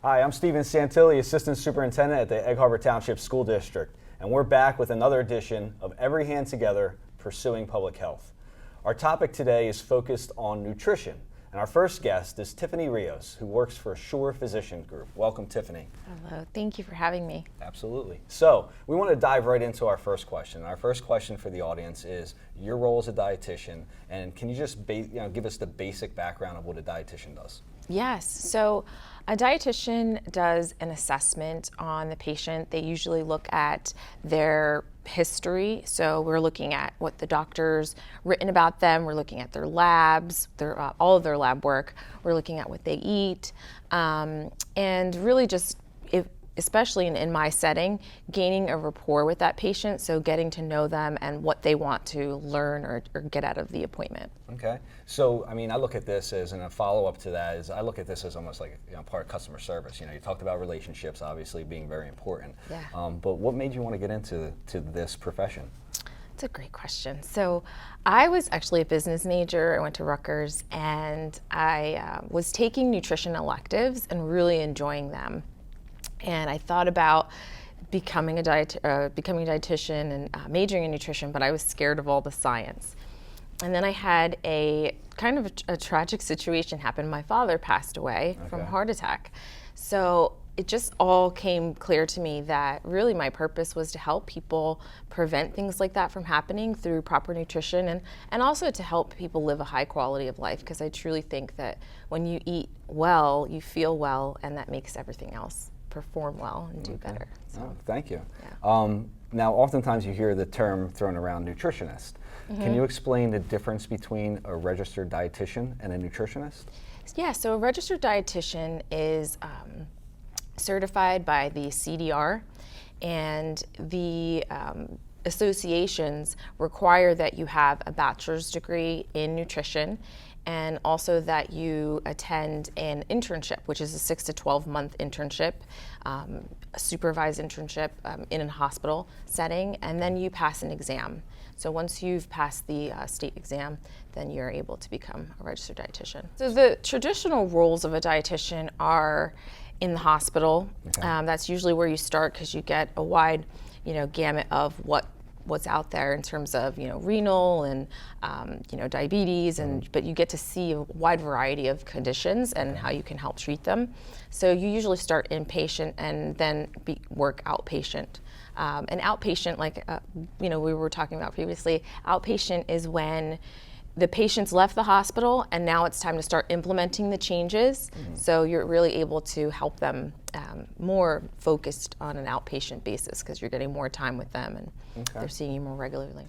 Hi, I'm Stephen Santilli, Assistant Superintendent at the Egg Harbor Township School District, and we're back with another edition of Every Hand Together, Pursuing Public Health. Our topic today is focused on nutrition, and our first guest is Tiffany Rios, who works for Shore Physician Group. Welcome, Tiffany. Hello, thank you for having me. Absolutely. So, we want to dive right into our first question. Our first question for the audience is your role as a dietitian, and can you just give us the basic background of what a dietitian does? Yes, so a dietitian does an assessment on the patient. They usually look at their history. So we're looking at what the doctor's written about them. We're looking at their labs, all of their lab work. We're looking at what they eat, and really just, especially in my setting, gaining a rapport with that patient, so getting to know them and what they want to learn or get out of the appointment. Okay, so I mean, I look at this as, and a follow-up to that is, I look at this as almost like part of customer service. You talked about relationships obviously being very important. Yeah. But what made you want to get into this profession? It's a great question. So I was actually a business major. I went to Rutgers, and I was taking nutrition electives and really enjoying them. And I thought about becoming a dietitian and majoring in nutrition, but I was scared of all the science. And then I had a kind of a tragic situation happen. My father passed away from a heart attack. So it just all came clear to me that really my purpose was to help people prevent things like that from happening through proper nutrition, and also to help people live a high quality of life, because I truly think that when you eat well, you feel well, and that makes everything else perform well and do better. So. Oh, thank you. Yeah. Now, oftentimes you hear the term thrown around, nutritionist. Mm-hmm. Can you explain the difference between a registered dietitian and a nutritionist? Yeah, so a registered dietitian is certified by the CDR, and the associations require that you have a bachelor's degree in nutrition, and also that you attend an internship, which is a 6 to 12 month internship, a supervised internship in a hospital setting, and then you pass an exam. So once you've passed the state exam, then you're able to become a registered dietitian. So the traditional roles of a dietitian are in the hospital. Okay. That's usually where you start, because you get a wide, gamut of what's out there in terms of renal and diabetes, and but you get to see a wide variety of conditions and how you can help treat them. So you usually start inpatient and then work outpatient. And outpatient, like we were talking about previously, outpatient is when the patient's left the hospital and now it's time to start implementing the changes. Mm-hmm. So you're really able to help them more focused on an outpatient basis, because you're getting more time with them and they're seeing you more regularly.